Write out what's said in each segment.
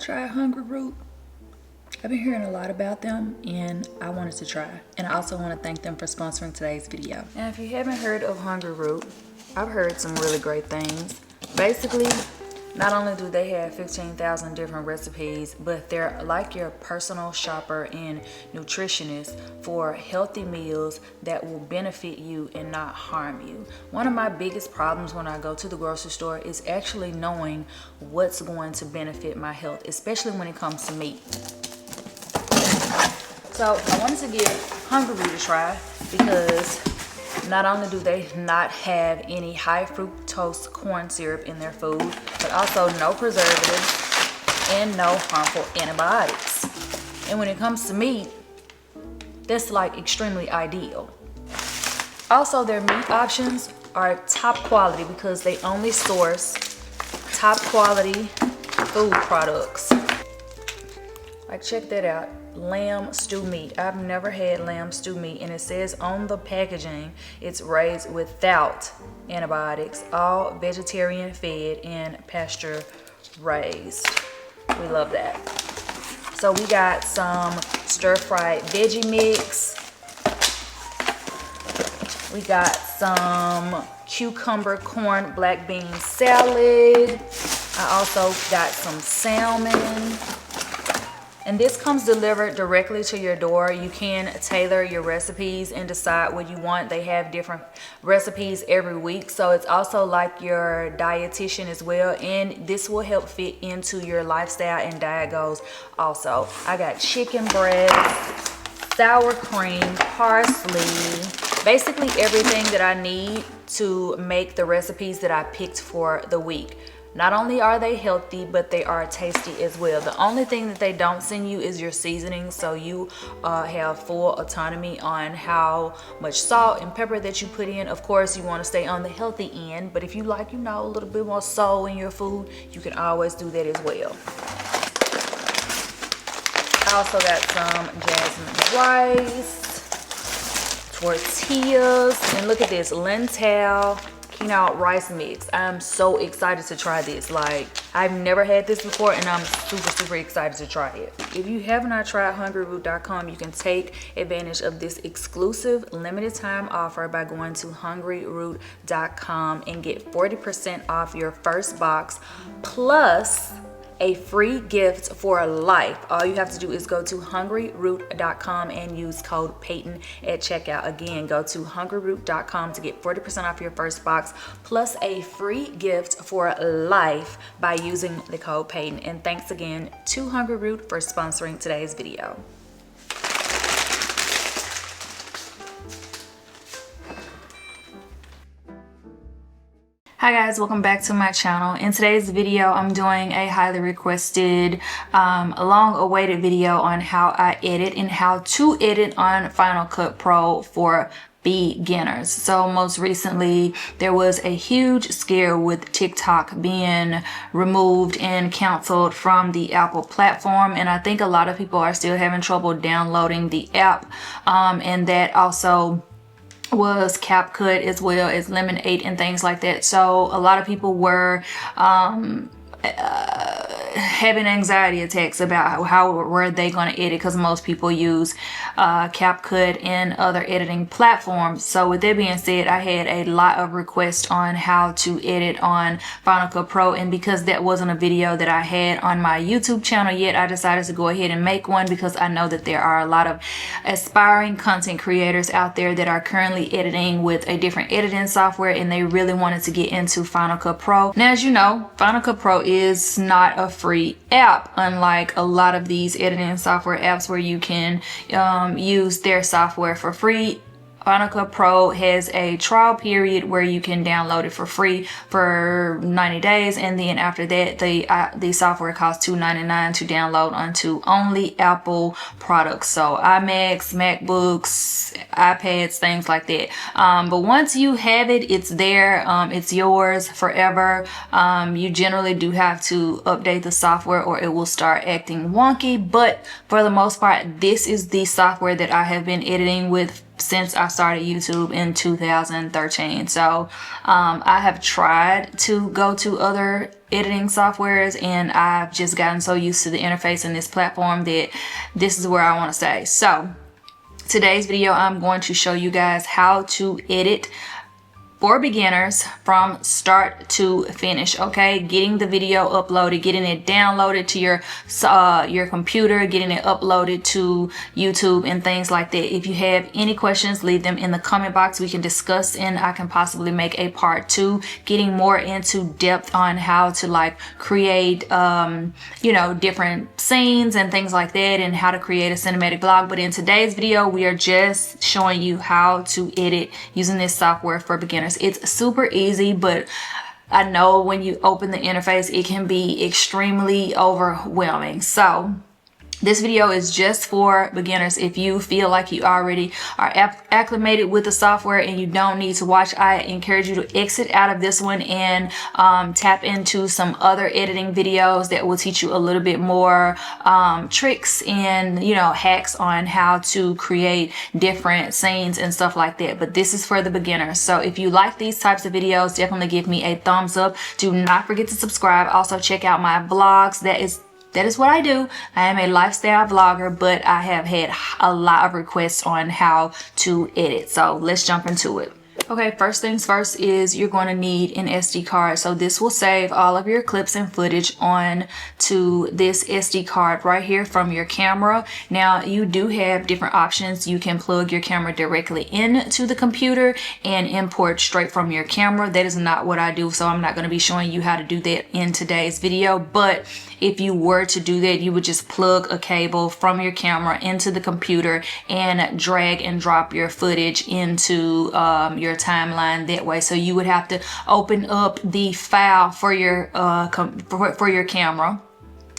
y'all tried Hungryroot? I've been hearing a lot about them and I wanted to try. And I also want to thank them for sponsoring today's video. Now, if you haven't heard of Hungryroot, I've heard some really great things. Basically, not only do they have 15,000 different recipes, but they're like your personal shopper and nutritionist for healthy meals that will benefit you and not harm you. One of my biggest problems when I go to the grocery store is actually knowing what's going to benefit my health, especially when it comes to meat. So I wanted to give Hungryroot a try because not only do they not have any high fructose corn syrup in their food, but also no preservatives and no harmful antibiotics. And when it comes to meat, that's like extremely ideal. Also, their meat options are top quality because they only source top quality food products. Like, check that out. Lamb stew meat. I've never had lamb stew meat, and it says on the packaging it's raised without antibiotics, all vegetarian fed and pasture raised. We love that. So we got some stir-fried veggie mix. We got some cucumber corn black bean salad. I also got some salmon. And this comes delivered directly to your door. You can tailor your recipes and decide what you want. They have different recipes every week. So it's also like your dietitian as well. And this will help fit into your lifestyle and diet goals also. I got chicken breast, sour cream, parsley, basically everything that I need to make the recipes that I picked for the week. Not only are they healthy, but they are tasty as well. The only thing that they don't send you is your seasoning, so you have full autonomy on how much salt and pepper that you put in. Of course, you want to stay on the healthy end, but if you like, a little bit more soul in your food, you can always do that as well. I also got some jasmine rice, tortillas, and look at this, lentil quinoa rice mix. I'm so excited to try this. Like, I've never had this before and I'm super excited to try it. If you have not tried hungryroot.com, you can take advantage of this exclusive limited time offer by going to hungryroot.com and get 40% off your first box plus a free gift for life. All you have to do is go to hungryroot.com and use code Peyton at checkout. Again, go to hungryroot.com to get 40% off your first box plus a free gift for life by using the code Peyton. And thanks again to Hungryroot for sponsoring today's video. Hi guys, welcome back to my channel. In today's video, I'm doing a highly requested, long awaited video on how I edit and how to edit on Final Cut Pro for beginners. So most recently, there was a huge scare with TikTok being removed and canceled from the Apple platform. And I think a lot of people are still having trouble downloading the app. And that also was CapCut as well as Lemonade and things like that. So a lot of people were having anxiety attacks about how were they going to edit, because most people use CapCut and other editing platforms. So with that being said, I had a lot of requests on how to edit on Final Cut Pro, and because that wasn't a video that I had on my YouTube channel yet, I decided to go ahead and make one because I know that there are a lot of aspiring content creators out there that are currently editing with a different editing software and they really wanted to get into Final Cut Pro. Now, as you know, Final Cut Pro is not a free app, unlike a lot of these editing software apps where you can use their software for free. Final Cut Pro has a trial period where you can download it for free for 90 days, and then after that the software costs $2.99 to download onto only Apple products, so iMacs, MacBooks, iPads, things like that. But once you have it, it's there, it's yours forever. You generally do have to update the software or it will start acting wonky, but for the most part, this is the software that I have been editing with since I started YouTube in 2013. So I have tried to go to other editing softwares, and I've just gotten so used to the interface in this platform that this is where I want to stay. So today's video, I'm going to show you guys how to edit for beginners from start to finish. Okay, getting the video uploaded, getting it downloaded to your computer, getting it uploaded to YouTube and things like that. If you have any questions, leave them in the comment box. We can discuss, and I can possibly make a part 2 getting more into depth on how to like create you know, different scenes and things like that, and how to create a cinematic vlog. But in today's video, we are just showing you how to edit using this software for beginners. It's super easy, but I know when you open the interface, it can be extremely overwhelming. So this video is just for beginners. If you feel like you already are acclimated with the software and you don't need to watch, I encourage you to exit out of this one and tap into some other editing videos that will teach you a little bit more tricks and, you know, hacks on how to create different scenes and stuff like that. But this is for the beginners. So if you like these types of videos, definitely give me a thumbs up. Do not forget to subscribe. Also check out my vlogs. That is what I do. I am a lifestyle vlogger, but I have had a lot of requests on how to edit. So let's jump into it. Okay, first things first is you're going to need an SD card. So this will save all of your clips and footage on to this SD card right here from your camera. Now you do have different options. You can plug your camera directly into the computer and import straight from your camera. That is not what I do, so I'm not going to be showing you how to do that in today's video. But if you were to do that, you would just plug a cable from your camera into the computer and drag and drop your footage into your timeline that way. So you would have to open up the file for your camera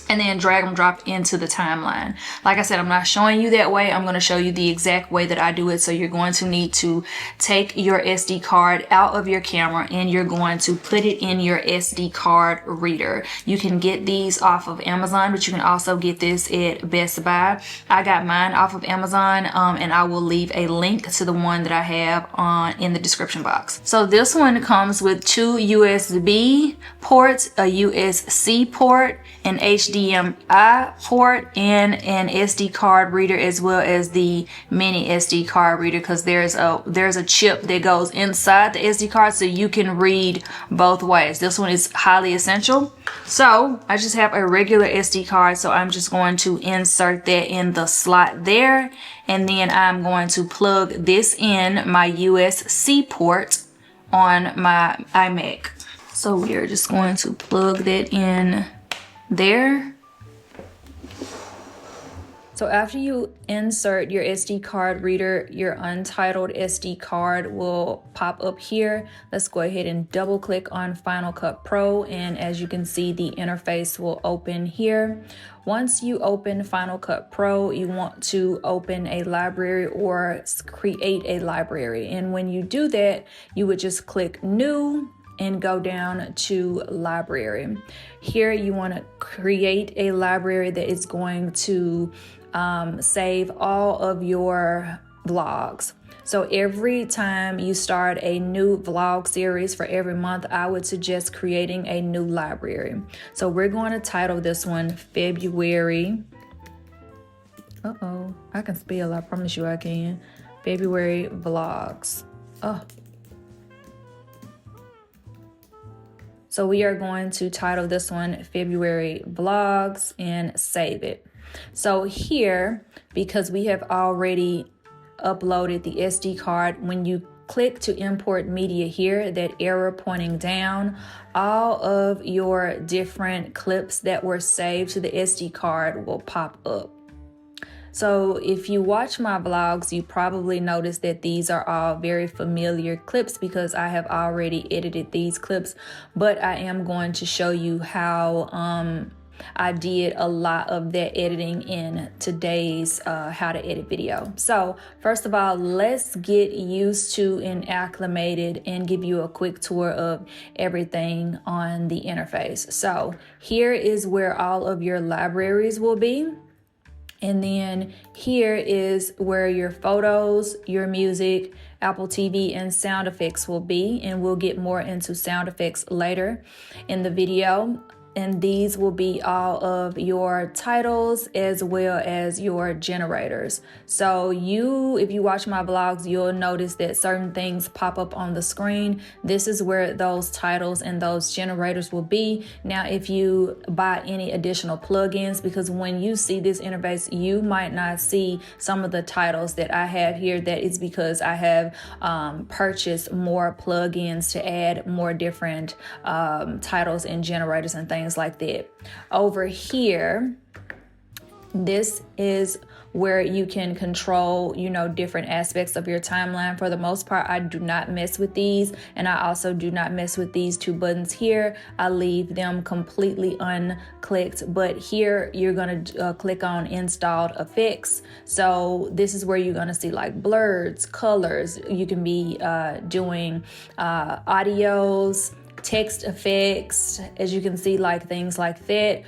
and then drag and drop into the timeline. Like I said, I'm not showing you that way. I'm going to show you the exact way that I do it. So you're going to need to take your SD card out of your camera and you're going to put it in your SD card reader. You can get these off of Amazon, but you can also get this at Best Buy. I got mine off of Amazon, and I will leave a link to the one that I have in the description box. So this one comes with 2 USB ports, a USB port, an HDMI port, and an SD card reader, as well as the mini SD card reader, because there's a chip that goes inside the SD card so you can read both ways. This one is highly essential. So I just have a regular SD card, so I'm just going to insert that in the slot there, and then I'm going to plug this in my USB port on my iMac. So we are just going to plug that in there. So after you insert your SD card reader, your untitled SD card will pop up here. Let's go ahead and double click on Final Cut Pro, and as you can see, the interface will open here. Once you open Final Cut Pro, you want to open a library or create a library, and when you do that, you would just click New and go down to library. Here you want to create a library that is going to save all of your vlogs. So every time you start a new vlog series for every month, I would suggest creating a new library. So we're going to title this one February. I can spell, I promise you I can. February vlogs. So we are going to title this one February Vlogs and save it. So here, because we have already uploaded the SD card, when you click to import media here, that arrow pointing down, all of your different clips that were saved to the SD card will pop up. So if you watch my vlogs, you probably noticed that these are all very familiar clips because I have already edited these clips, but I am going to show you how I did a lot of that editing in today's how to edit video. So first of all, let's get used to and acclimated and give you a quick tour of everything on the interface. So here is where all of your libraries will be. And then here is where your photos, your music, Apple TV, and sound effects will be. And we'll get more into sound effects later in the video. And these will be all of your titles as well as your generators. So if you watch my vlogs, you'll notice that certain things pop up on the screen. This is where those titles and those generators will be. Now, if you buy any additional plugins, because when you see this interface, you might not see some of the titles that I have here. That is because I have purchased more plugins to add more different titles and generators and things like that. Over here, this is where you can control, different aspects of your timeline. For the most part, I do not mess with these, and I also do not mess with these two buttons here. I leave them completely unclicked, but here you're going to click on installed effects. So this is where you're going to see like blurs, colors. You can be doing audios, text effects, as you can see, like things like that,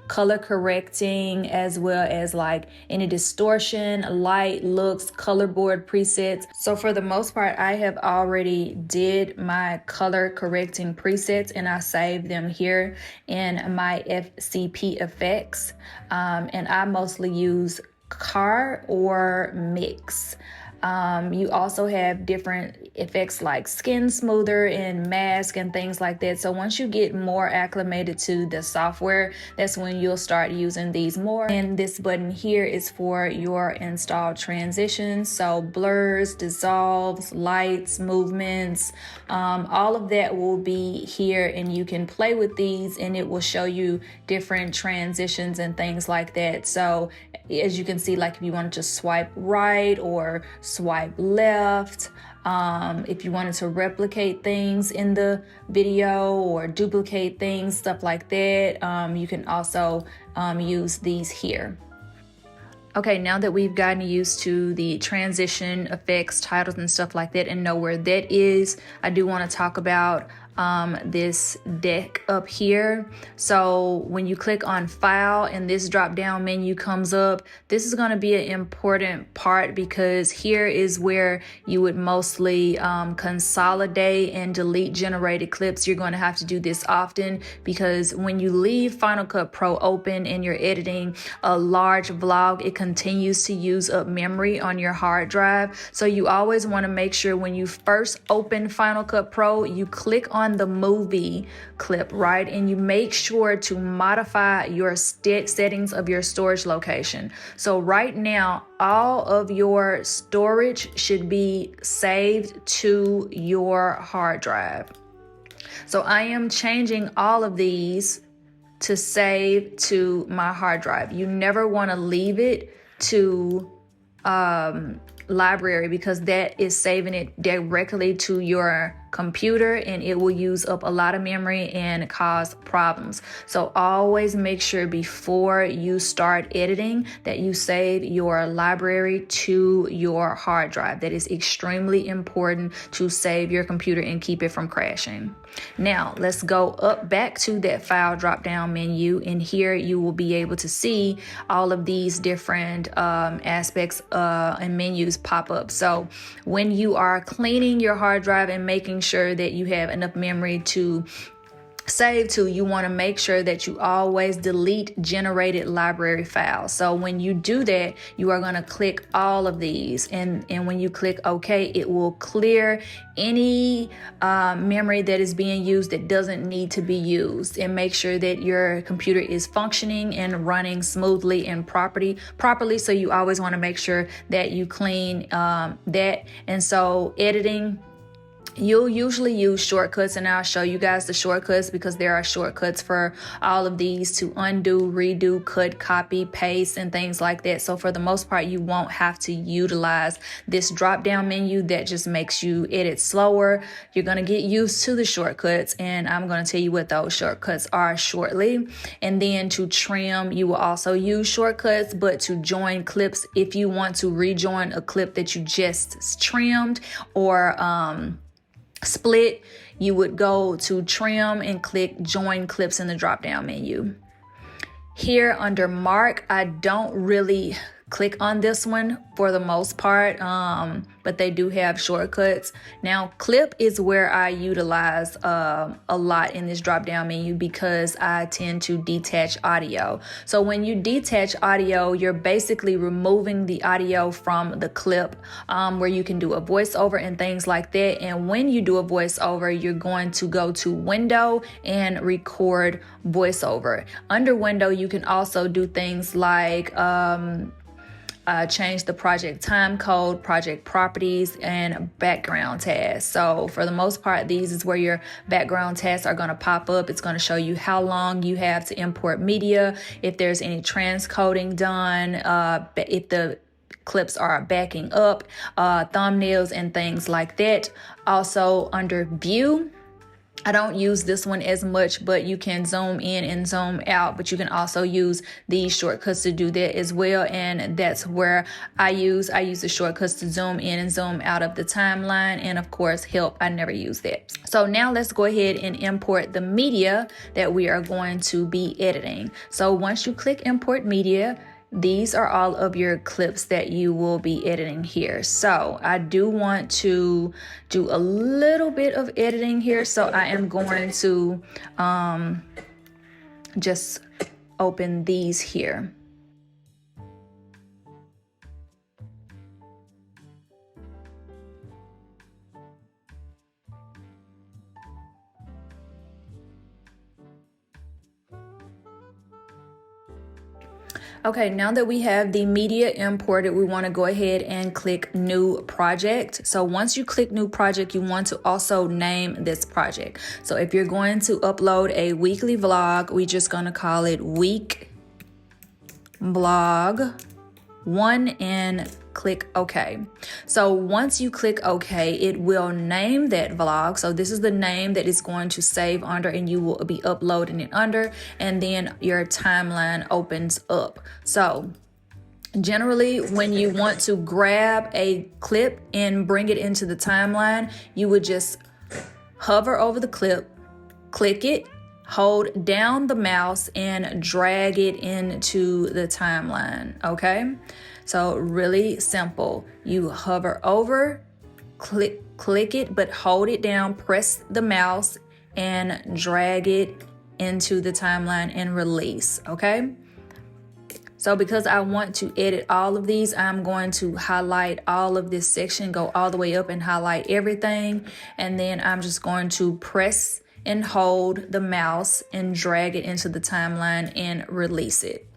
color correcting, as well as like any distortion, light, looks, color board presets. So for the most part, I have already did my color correcting presets, and I save them here in my FCP effects, and I mostly use car or mix. You also have different effects like skin smoother and mask and things like that. So once you get more acclimated to the software, that's when you'll start using these more. And this button here is for your installed transitions. So blurs, dissolves, lights, movements, all of that will be here, and you can play with these and it will show you different transitions and things like that. So as you can see, like if you wanted to swipe right or swipe left, if you wanted to replicate things in the video or duplicate things, stuff like that, you can also use these here. Okay, now that we've gotten used to the transition effects, titles, and stuff like that, and know where that is, I do want to talk about this deck up here. So when you click on file and this drop down menu comes up, this is going to be an important part, because here is where you would mostly consolidate and delete generated clips. You're going to have to do this often, because when you leave Final Cut Pro open and you're editing a large vlog, it continues to use up memory on your hard drive. So you always want to make sure when you first open Final Cut Pro, you click on the movie clip, right? And you make sure to modify your settings of your storage location. So right now, all of your storage should be saved to your hard drive. So I am changing all of these to save to my hard drive. You never want to leave it to library, because that is saving it directly to your computer, and it will use up a lot of memory and cause problems. So always make sure before you start editing that you save your library to your hard drive. That is extremely important to save your computer and keep it from crashing. Now let's go up back to that file drop down menu, and here you will be able to see all of these different aspects and menus pop up. So when you are cleaning your hard drive and making sure that you have enough memory to save to, you want to make sure that you always delete generated library files. So when you do that, you are going to click all of these, and when you click OK, it will clear any memory that is being used that doesn't need to be used, and make sure that your computer is functioning and running smoothly and properly. So you always want to make sure that you clean that. And so editing, you'll usually use shortcuts, and I'll show you guys the shortcuts, because there are shortcuts for all of these to undo, redo, cut, copy, paste, and things like that. So for the most part, you won't have to utilize this drop down menu that just makes you edit slower. You're going to get used to the shortcuts, and I'm going to tell you what those shortcuts are shortly. And then to trim, you will also use shortcuts, but to join clips, if you want to rejoin a clip that you just trimmed or split, you would go to trim and click join clips in the drop down menu. Here under mark, I don't really click on this one for the most part, but they do have shortcuts. Now clip is where I utilize a lot in this drop down menu because I tend to detach audio. So when you detach audio, you're basically removing the audio from the clip, where you can do a voiceover and things like that. And when you do a voiceover, you're going to go to window and record voiceover. Under window, you can also do things like change the project time code, project properties, and background tasks. So for the most part, these is where your background tasks are going to pop up. It's going to show you how long you have to import media, if there's any transcoding done, if the clips are backing up, thumbnails and things like that. Also under view, I don't use this one as much, but you can zoom in and zoom out, but you can also use these shortcuts to do that as well. And that's where I use the shortcuts to zoom in and zoom out of the timeline. And of course, help, I never use that. So now let's go ahead and import the media that we are going to be editing. So once you click import media, these are all of your clips that you will be editing here. So I do want to do a little bit of editing here. So I am going to just open these here. Okay, now that we have the media imported, we want to go ahead and click new project. So once you click new project, you want to also name this project. So if you're going to upload a weekly vlog, we're just going to call it week vlog 1 and click OK. So once you click OK, it will name that vlog. So this is the name that is going to save under, and you will be uploading it under, and then your timeline opens up. So generally, when you want to grab a clip and bring it into the timeline, you would just hover over the clip, click it, hold down the mouse, and drag it into the timeline. Okay, so really simple. You hover over, click it, but hold it down, press the mouse, and drag it into the timeline and release. Okay, so because I want to edit all of these, I'm going to highlight all of this section, go all the way up and highlight everything, and then I'm just going to press and hold the mouse and drag it into the timeline and release it.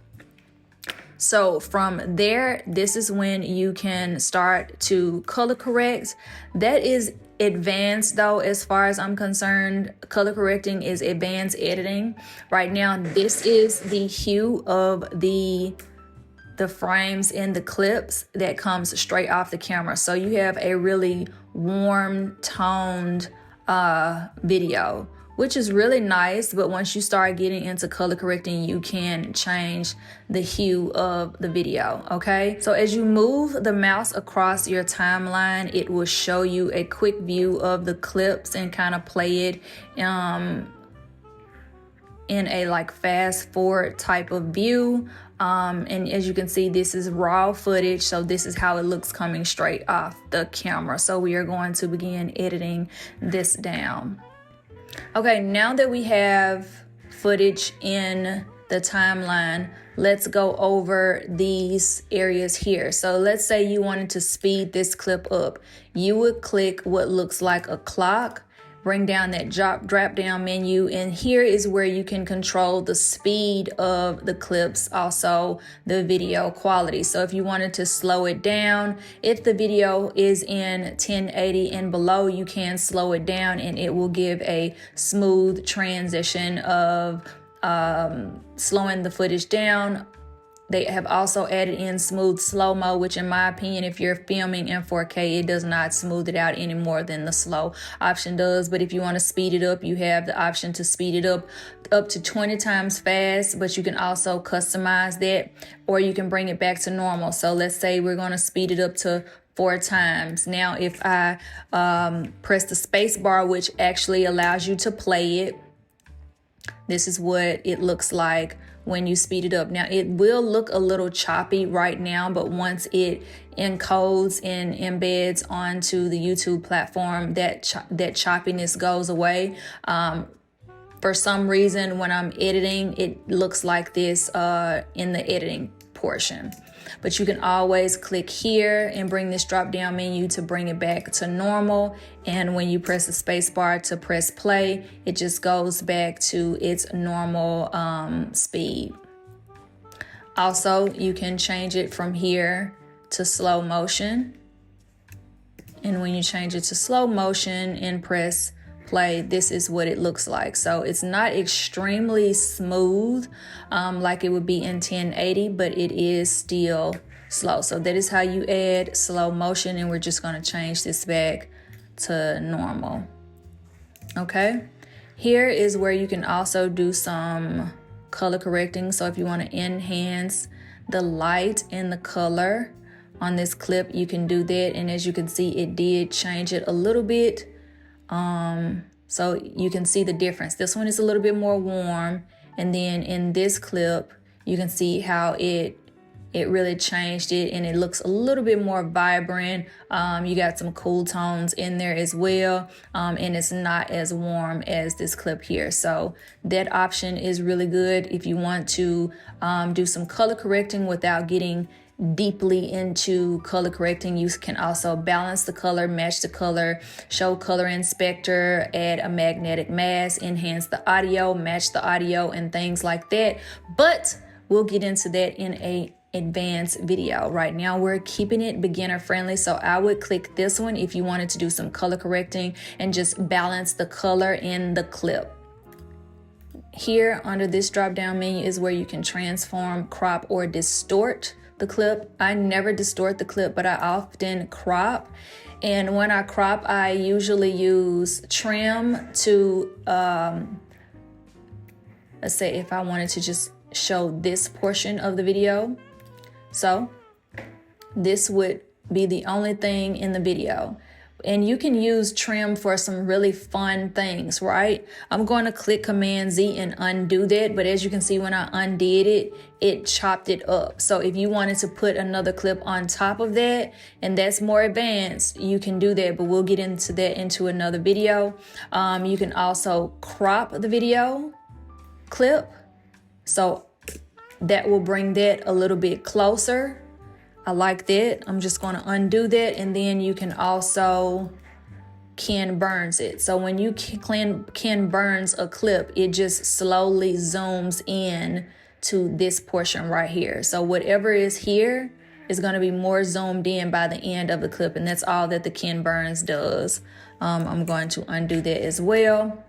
So from there, this is when you can start to color correct. That is advanced though, as far as I'm concerned. Color correcting is advanced editing. Right now, this is the hue of the frames in the clips that comes straight off the camera. So you have a really warm toned video, which is really nice. But once you start getting into color correcting, you can change the hue of the video. Okay, so as you move the mouse across your timeline, it will show you a quick view of the clips and kind of play it in a like fast forward type of view. And as you can see, this is raw footage, so this is how it looks coming straight off the camera. So we are going to begin editing this down. Okay, now that we have footage in the timeline, let's go over these areas here. So let's say you wanted to speed this clip up. You would click what looks like a clock, bring down that drop down menu, and here is where you can control the speed of the clips, also the video quality. So if you wanted to slow it down, if the video is in 1080 and below, you can slow it down and it will give a smooth transition of slowing the footage down. They have also added in smooth slow-mo, which in my opinion, if you're filming in 4K, it does not smooth it out any more than the slow option does. But if you want to speed it up, you have the option to speed it up to 20 times fast, but you can also customize that, or you can bring it back to normal. So let's say we're going to speed it up to 4 times. Now, if I press the space bar, which actually allows you to play it, this is what it looks like when you speed it up. Now it will look a little choppy right now, but once it encodes and embeds onto the YouTube platform, that choppiness goes away. For some reason, when I'm editing, it looks like this in the editing portion. But you can always click here and bring this drop down menu to bring it back to normal. And when you press the space bar to press play, it just goes back to its normal speed. Also, you can change it from here to slow motion. And when you change it to slow motion and press play, this is what it looks like. So it's not extremely smooth like it would be in 1080, but it is still slow. So that is how you add slow motion, and we're just going to change this back to normal. Okay, here is where you can also do some color correcting. So if you want to enhance the light and the color on this clip, you can do that. And as you can see, it did change it a little bit. So you can see the difference. This one is a little bit more warm, and then in this clip you can see how it really changed it, and it looks a little bit more vibrant. You got some cool tones in there as well, and it's not as warm as this clip here. So that option is really good if you want to do some color correcting without getting deeply into color correcting. You can also balance the color, match the color, show color inspector, add a magnetic mask, enhance the audio, match the audio, and things like that. But we'll get into that in a advanced video. Right now we're keeping it beginner friendly, so I would click this one if you wanted to do some color correcting and just balance the color in the clip. Here under this drop down menu is where you can transform, crop, or distort the clip. I never distort the clip, but I often crop. And when I crop, I usually use trim to, let's say if I wanted to just show this portion of the video. So this would be the only thing in the video. And you can use trim for some really fun things, right? I'm going to click Command Z and undo that. But as you can see, when I undid it, it chopped it up. So if you wanted to put another clip on top of that, and that's more advanced, you can do that. But we'll get into that into another video. You can also crop the video clip. So that will bring that a little bit closer. I like that. I'm just going to undo that, and then you can also Ken Burns it. So when you Ken Burns a clip, it just slowly zooms in to this portion right here. So whatever is here is going to be more zoomed in by the end of the clip, and that's all that the Ken Burns does. I'm going to undo that as well.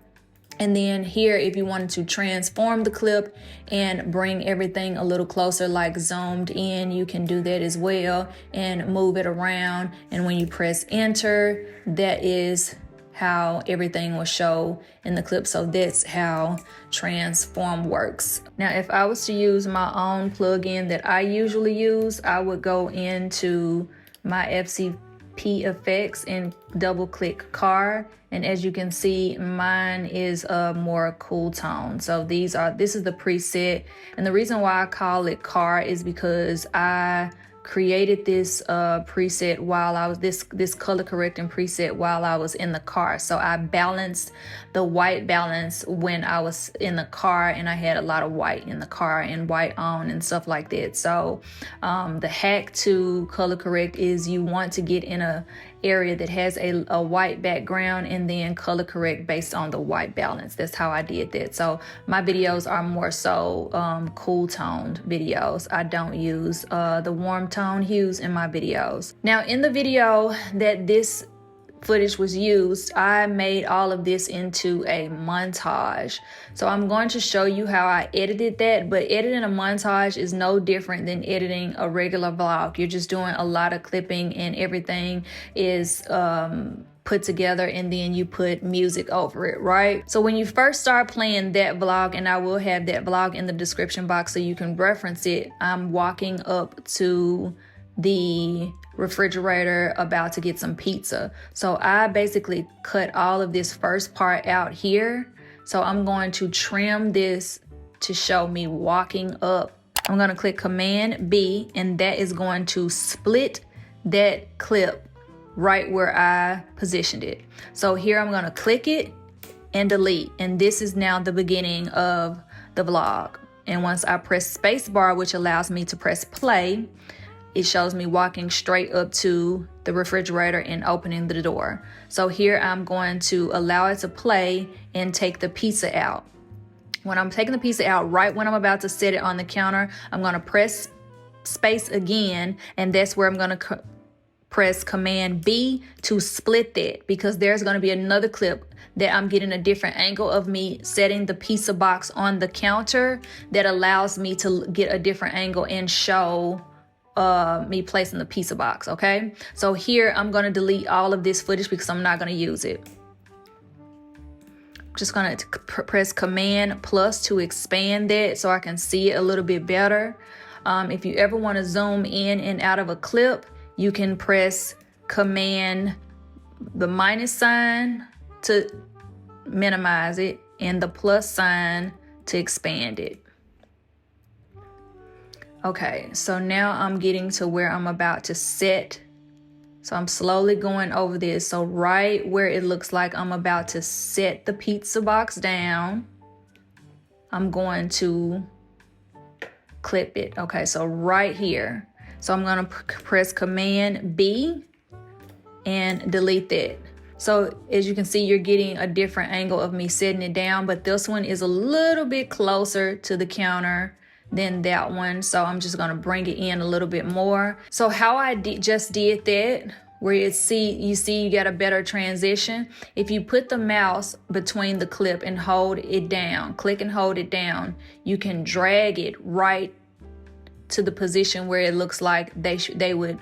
And then here, if you wanted to transform the clip and bring everything a little closer, like zoomed in, you can do that as well and move it around. And when you press enter, that is how everything will show in the clip. So that's how transform works. Now, if I was to use my own plugin that I usually use, I would go into my FCP effects and double click car, and as you can see, mine is a more cool tone. So this is the preset, and the reason why I call it car is because I created this preset while I was this color correcting preset while I was in the car. So I balanced the white balance when I was in the car, and I had a lot of white in the car and white on and stuff like that. So the hack to color correct is you want to get in a area that has a white background and then color correct based on the white balance. That's how I did that. So my videos are more so cool toned videos. I don't use the warm tone hues in my videos. Now, in the video that this footage was used, I made all of this into a montage. So I'm going to show you how I edited that, but editing a montage is no different than editing a regular vlog. You're just doing a lot of clipping and everything is put together, and then you put music over it, right? So when you first start playing that vlog, and I will have that vlog in the description box so you can reference it, I'm walking up to the refrigerator about to get some pizza. So I basically cut all of this first part out here. So I'm going to trim this to show me walking up. I'm going to click Command B, and that is going to split that clip right where I positioned it. So here I'm going to click it and delete, and this is now the beginning of the vlog. And once I press spacebar, which allows me to press play, it shows me walking straight up to the refrigerator and opening the door. So here I'm going to allow it to play and take the pizza out. When I'm taking the pizza out, right when I'm about to set it on the counter, I'm going to press space again, and that's where I'm going to press Command B to split that, because there's going to be another clip that I'm getting a different angle of me setting the pizza box on the counter that allows me to get a different angle and show me placing the pizza box. Okay, so here I'm going to delete all of this footage because I'm not going to use it. Just going to press Command plus to expand that so I can see it a little bit better. If you ever want to zoom in and out of a clip, you can press Command the minus sign to minimize it and the plus sign to expand it. Okay, so now I'm getting to where I'm about to set. So I'm slowly going over this. So right where it looks like I'm about to set the pizza box down, I'm going to clip it. Okay, so right here. So I'm going to press Command B and delete that. So as you can see, you're getting a different angle of me setting it down, but this one is a little bit closer to the counter than that one. So I'm just going to bring it in a little bit more. So how I just did that, where you see you got a better transition. If you put the mouse between the clip and hold it down, click and hold it down, you can drag it right to the position where it looks like they would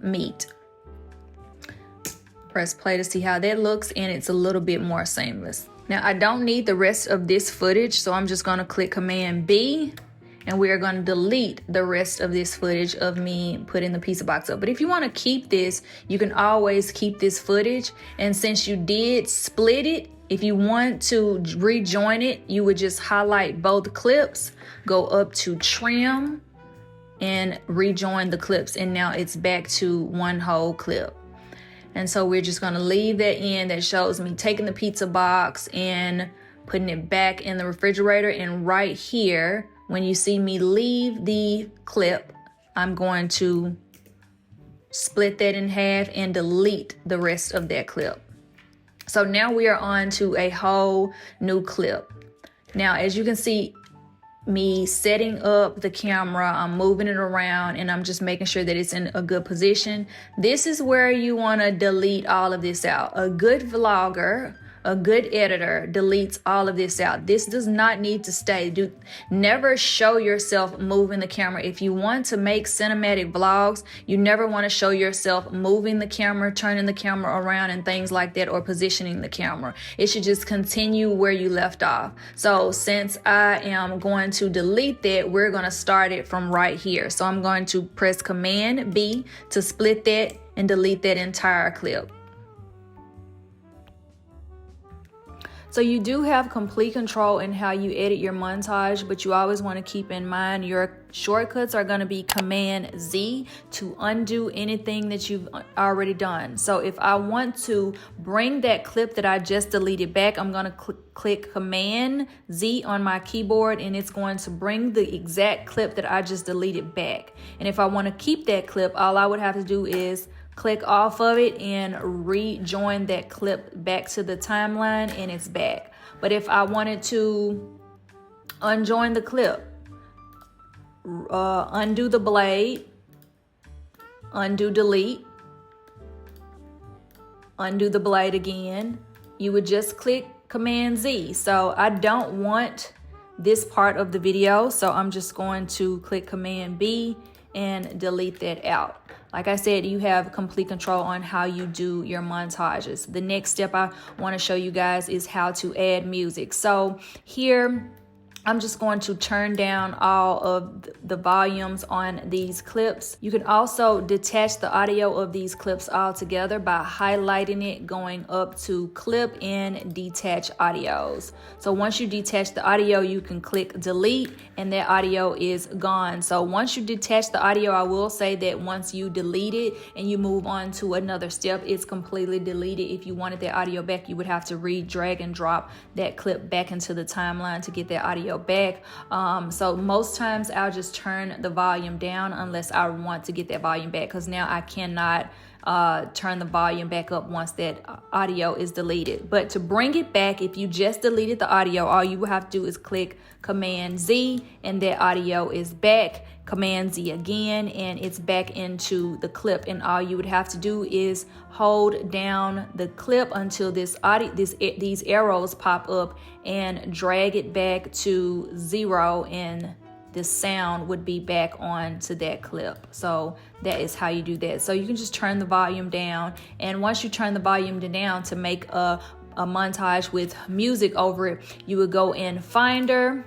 meet. Press play to see how that looks, and it's a little bit more seamless. Now I don't need the rest of this footage, so I'm just going to click Command B, and we are going to delete the rest of this footage of me putting the pizza box up. But if you want to keep this, you can always keep this footage. And since you did split it, if you want to rejoin it, you would just highlight both clips, go up to trim, and rejoin the clips. And now it's back to one whole clip. And so we're just going to leave that in. That shows me taking the pizza box and putting it back in the refrigerator. And right here, when you see me leave the clip, I'm going to split that in half and delete the rest of that clip. So now we are on to a whole new clip. Now, as you can see, me setting up the camera, I'm moving it around, and I'm just making sure that it's in a good position. This is where you want to delete all of this out. A good vlogger, a good editor deletes all of this out. This does not need to stay. Never show yourself moving the camera. If you want to make cinematic vlogs, you never want to show yourself moving the camera, turning the camera around and things like that, or positioning the camera. It should just continue where you left off. So since I am going to delete that, we're going to start it from right here. So I'm going to press Command B to split that and delete that entire clip. So you do have complete control in how you edit your montage, but you always want to keep in mind your shortcuts are going to be Command Z to undo anything that you've already done. So if I want to bring that clip that I just deleted back, I'm going to click Command Z on my keyboard, and it's going to bring the exact clip that I just deleted back. And if I want to keep that clip, all I would have to do is click off of it and rejoin that clip back to the timeline, and it's back. But if I wanted to unjoin the clip, undo the blade, undo delete, undo the blade again, you would just click Command Z. So I don't want this part of the video, so I'm just going to click Command B and delete that out. Like I said, you have complete control on how you do your montages. The next step I want to show you guys is how to add music. So here I'm just going to turn down all of the volumes on these clips. You can also detach the audio of these clips all together by highlighting it, going up to clip and detach audios. So once you detach the audio, you can click delete and that audio is gone. So once you detach the audio, I will say that once you delete it and you move on to another step, it's completely deleted. If you wanted that audio back, you would have to drag and drop that clip back into the timeline to get that audio back. So most times I'll just turn the volume down unless I want to get that volume back, because now I cannot turn the volume back up once that audio is deleted. But to bring it back, if you just deleted the audio, all you will have to do is click Command Z and that audio is back. Command Z again and it's back into the clip, and all you would have to do is hold down the clip until these arrows pop up and drag it back to 0, and the sound would be back on to that clip. So that is how you do that. So you can just turn the volume down, and once you turn the volume down to make a montage with music over it, you would go in Finder.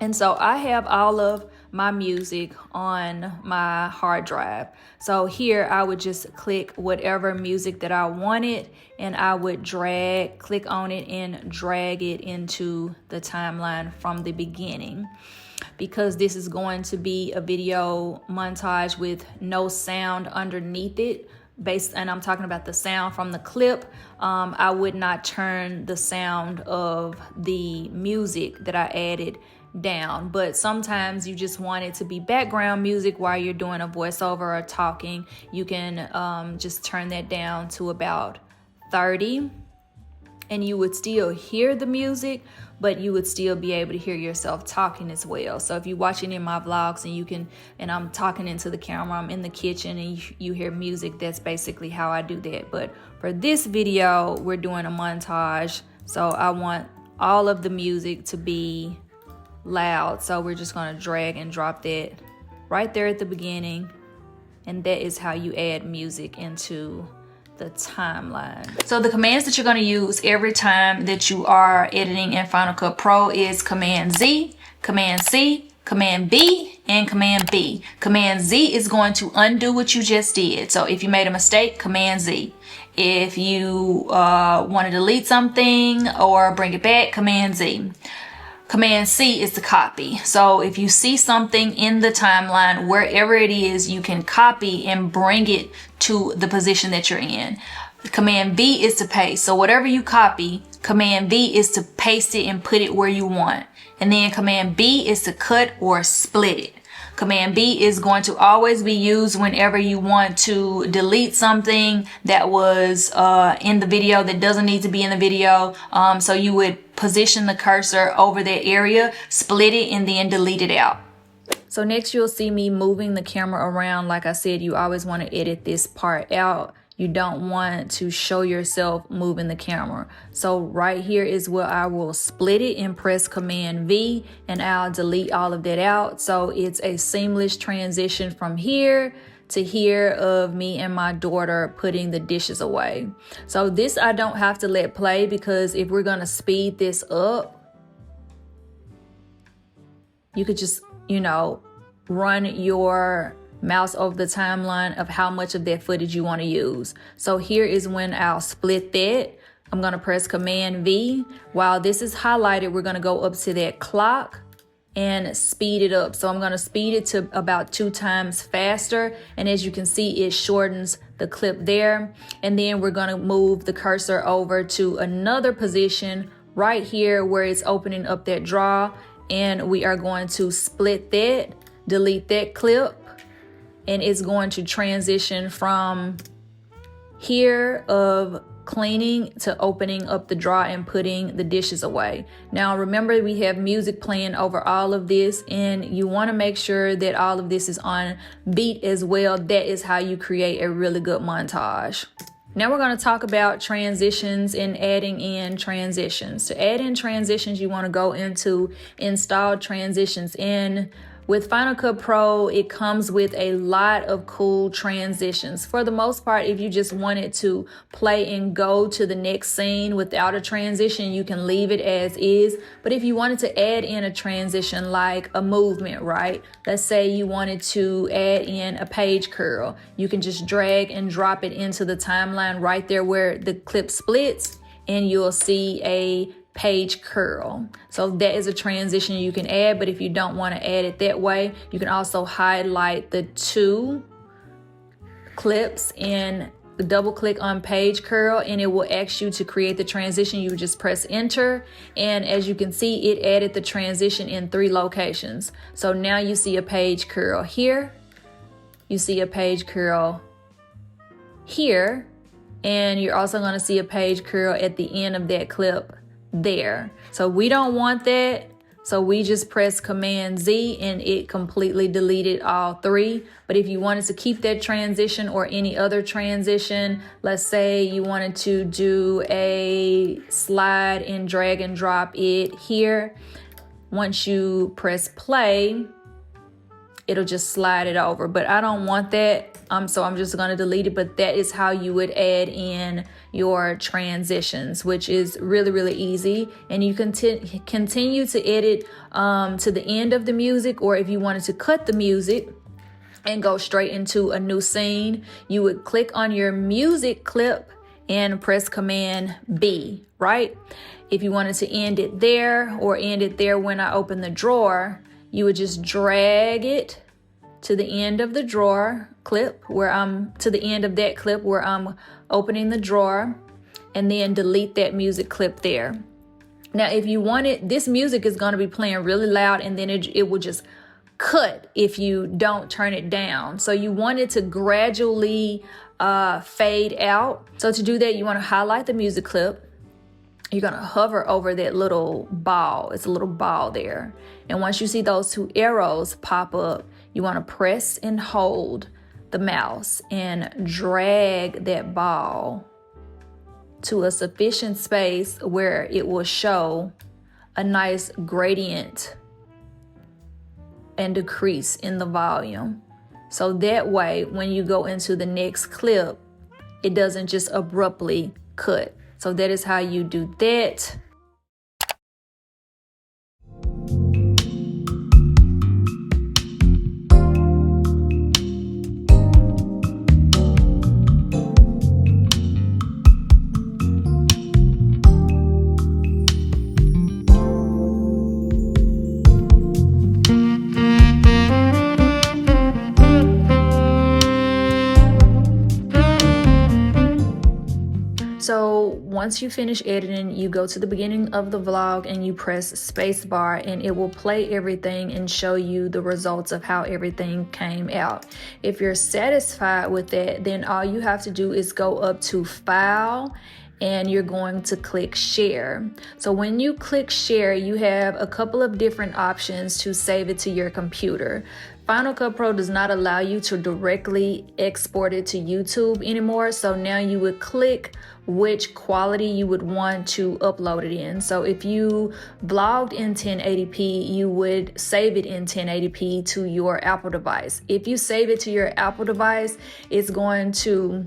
And so I have all of my music on my hard drive. So here I would just click whatever music that I wanted, and I would click on it and drag it into the timeline from the beginning. Because this is going to be a video montage with no sound underneath it, and I'm talking about the sound from the clip, I would not turn the sound of the music that I added down. But sometimes you just want it to be background music while you're doing a voiceover or talking. You can just turn that down to about 30, and you would still hear the music, but you would still be able to hear yourself talking as well. So if you watch any of my vlogs and I'm talking into the camera, I'm in the kitchen and you hear music, that's basically how I do that. But for this video, we're doing a montage, so I want all of the music to be loud. So we're just gonna drag and drop that right there at the beginning, and that is how you add music into the timeline. So the commands that you're going to use every time that you are editing in Final Cut Pro is Command Z, Command C, Command B, and Command B. Command Z is going to undo what you just did. So if you made a mistake, Command Z. If you want to delete something or bring it back, Command Z. Command C is to copy. So if you see something in the timeline, wherever it is, you can copy and bring it to the position that you're in. Command B is to paste. So whatever you copy, Command B is to paste it and put it where you want. And then Command B is to cut or split it. Command B is going to always be used whenever you want to delete something that was in the video that doesn't need to be in the video. So you would position the cursor over that area, split it, and then delete it out. So next you'll see me moving the camera around. Like I said, you always want to edit this part out. You don't want to show yourself moving the camera. So right here is where I will split it and press Command V, and I'll delete all of that out. So it's a seamless transition from here to here of me and my daughter putting the dishes away. So this I don't have to let play, because if we're gonna speed this up, you could just, run your mouse over the timeline of how much of that footage you want to use. So here is when I'll split that. I'm going to press Command V. While this is highlighted, we're going to go up to that clock and speed it up. So I'm going to speed it to about 2 times faster. And as you can see, it shortens the clip there. And then we're going to move the cursor over to another position right here where it's opening up that draw. And we are going to split that, delete that clip. And it's going to transition from here of cleaning to opening up the drawer and putting the dishes away. Now remember, we have music playing over all of this, and you want to make sure that all of this is on beat as well. That is how you create a really good montage. Now we're going to talk about transitions and adding in transitions. To add in transitions, you want to go into Install Transitions in With Final Cut Pro, it comes with a lot of cool transitions. For the most part, if you just wanted to play and go to the next scene without a transition, you can leave it as is. But if you wanted to add in a transition like a movement, right? Let's say you wanted to add in a page curl. You can just drag and drop it into the timeline right there where the clip splits, and you'll see a page curl. So that is a transition you can add, but if you don't want to add it that way, you can also highlight the two clips and double click on page curl, and it will ask you to create the transition. You would just press enter, and as you can see, it added the transition in 3 locations. So now you see a page curl here, you see a page curl here, and you're also going to see a page curl at the end of that clip there. So we don't want that, so we just press Command Z and it completely deleted all 3. But if you wanted to keep that transition or any other transition, let's say you wanted to do a slide and drag and drop it here, once you press play, it'll just slide it over. But I don't want that, so I'm just going to delete it. But that is how you would add in your transitions, which is really, really easy. And you can continue to edit to the end of the music, or if you wanted to cut the music and go straight into a new scene, you would click on your music clip and press Command B, right? If you wanted to end it there or end it there when I open the drawer, you would just drag it to the end of the drawer clip where to the end of that clip where I'm opening the drawer, and then delete that music clip there. Now, if you wanted, this music is going to be playing really loud, and then it will just cut if you don't turn it down. So you want it to gradually fade out. So to do that, you want to highlight the music clip. You're going to hover over that little ball. It's a little ball there. And once you see those 2 arrows pop up, you want to press and hold the mouse and drag that ball to a sufficient space where it will show a nice gradient and decrease in the volume. So that way, when you go into the next clip, it doesn't just abruptly cut. So that is how you do that. So once you finish editing, you go to the beginning of the vlog and you press spacebar, and it will play everything and show you the results of how everything came out. If you're satisfied with that, then all you have to do is go up to File, and you're going to click Share. So when you click Share, you have a couple of different options to save it to your computer. Final Cut Pro does not allow you to directly export it to YouTube anymore. So now you would click which quality you would want to upload it in. So if you vlogged in 1080p, you would save it in 1080p to your Apple device. If you save it to your Apple device, it's going to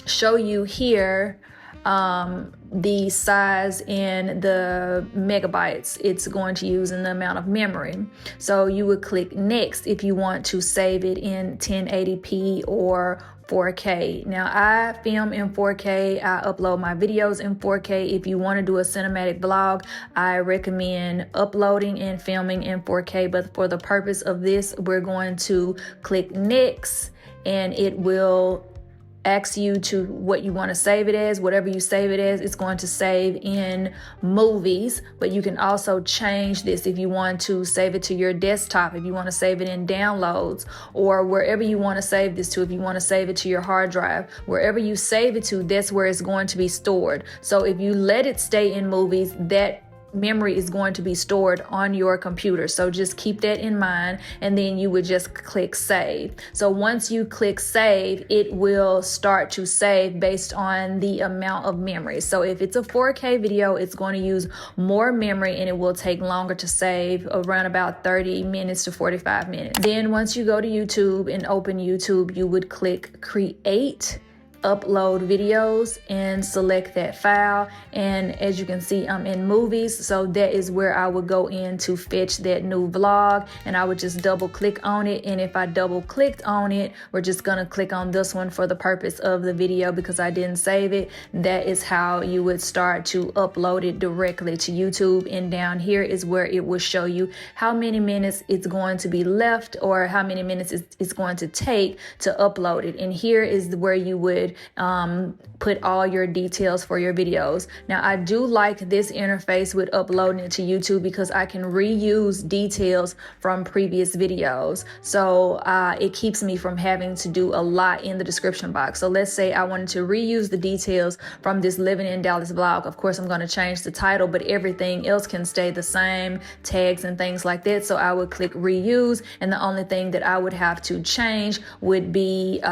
show you here the size and the megabytes it's going to use and the amount of memory. So you would click next if you want to save it in 1080p or 4K. Now I film in 4K. I upload my videos in 4K. If you want to do a cinematic vlog, I recommend uploading and filming in 4K. But for the purpose of this, we're going to click next, and it will ask you to what you want to save it as. Whatever you save it as, it's going to save in movies. But you can also change this if you want to save it to your desktop, if you want to save it in downloads, or wherever you want to save this to. If you want to save it to your hard drive, wherever you save it to, that's where it's going to be stored. So if you let it stay in movies, that memory is going to be stored on your computer. So just keep that in mind, and then you would just click save. So once you click save, it will start to save based on the amount of memory. So if it's a 4K video, it's going to use more memory and it will take longer to save, around about 30 minutes to 45 minutes. Then once you go to YouTube and open YouTube, you would click create, upload videos, and select that file. And as you can see, I'm in movies, so that is where I would go in to fetch that new vlog, and I would just double click on it. And if I double clicked on it, we're just gonna click on this one for the purpose of the video because I didn't save it. That is how you would start to upload it directly to YouTube. And down here is where it will show you how many minutes it's going to be left, or how many minutes it's going to take to upload it. And here is where you would put all your details for your videos. Now, I do like this interface with uploading it to YouTube because I can reuse details from previous videos. So it keeps me from having to do a lot in the description box. So let's say I wanted to reuse the details from this Living in Dallas vlog. Of course, I'm going to change the title, but everything else can stay the same, tags and things like that. So I would click reuse, and the only thing that I would have to change would be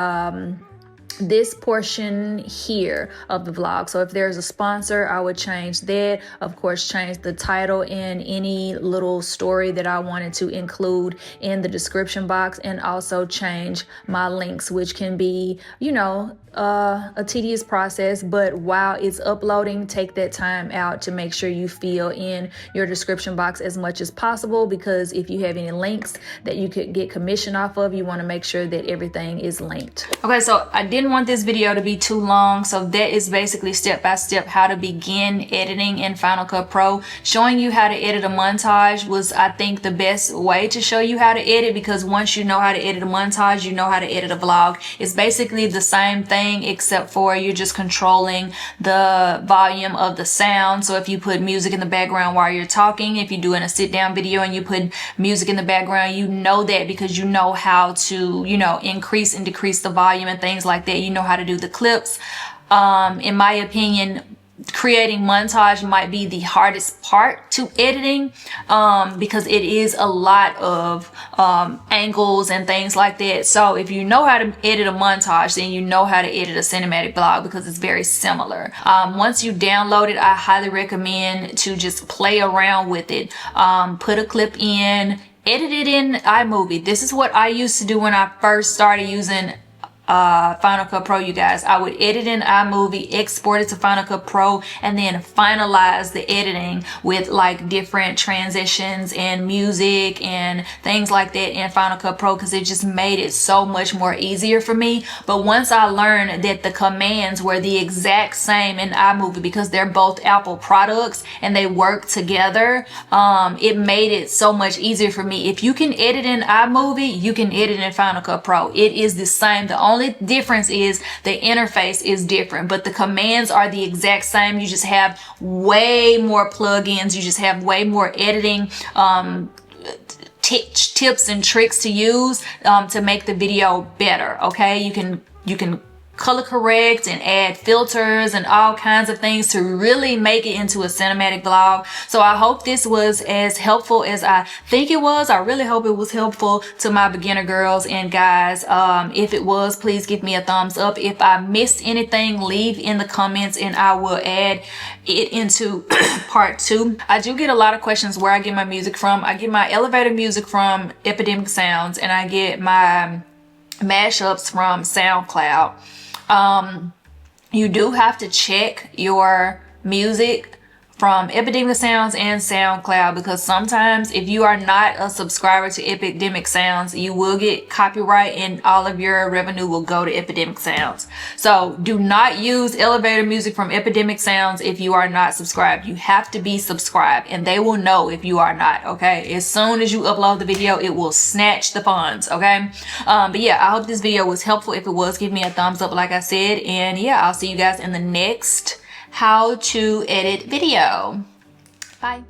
this portion here of the vlog. So if there's a sponsor, I would change that. Of course, change the title and any little story that I wanted to include in the description box, and also change my links, which can be, you know, a tedious process, but while it's uploading, take that time out to make sure you fill in your description box as much as possible, because if you have any links that you could get commission off of, you want to make sure that everything is linked. Okay, so I didn't want this video to be too long, so that is basically step by step how to begin editing in Final Cut Pro. Showing you how to edit a montage was, I think, the best way to show you how to edit, because once you know how to edit a montage, you know how to edit a vlog. It's basically the same thing, except for you're just controlling the volume of the sound. So if you put music in the background while you're talking, if you're doing a sit down video and you put music in the background, you know that because you know how to, you know, increase and decrease the volume and things like that. You know how to do the clips. In my opinion, creating montage might be the hardest part to editing, because it is a lot of angles and things like that. So if you know how to edit a montage, then you know how to edit a cinematic vlog, because it's very similar. Once you download it, I highly recommend to just play around with it. Put a clip in, edit it in iMovie. This is what I used to do when I first started using Final Cut Pro, you guys. I would edit in iMovie, export it to Final Cut Pro, and then finalize the editing with like different transitions and music and things like that in Final Cut Pro, because it just made it so much more easier for me. But once I learned that the commands were the exact same in iMovie, because they're both Apple products and they work together, it made it so much easier for me. If you can edit in iMovie, you can edit in Final Cut Pro. It is the same. The only difference is the interface is different, but the commands are the exact same. You just have way more plugins. You just have way more editing tips and tricks to use to make the video better. Okay, you can color correct and add filters and all kinds of things to really make it into a cinematic vlog. So I hope this was as helpful as I think it was. I really hope it was helpful to my beginner girls and guys. If it was, please give me a thumbs up. If I missed anything, leave in the comments and I will add it into part 2. I do get a lot of questions where I get my music from. I get my elevator music from Epidemic Sounds, and I get my mashups from SoundCloud. You do have to check your music from Epidemic Sounds and SoundCloud, because sometimes if you are not a subscriber to Epidemic Sounds, you will get copyright and all of your revenue will go to Epidemic Sounds. So do not use elevator music from Epidemic Sounds if you are not subscribed. You have to be subscribed and they will know if you are not, okay? As soon as you upload the video, it will snatch the funds, okay? But yeah, I hope this video was helpful. If it was, give me a thumbs up like I said. And yeah, I'll see you guys in the next how to edit video. Bye.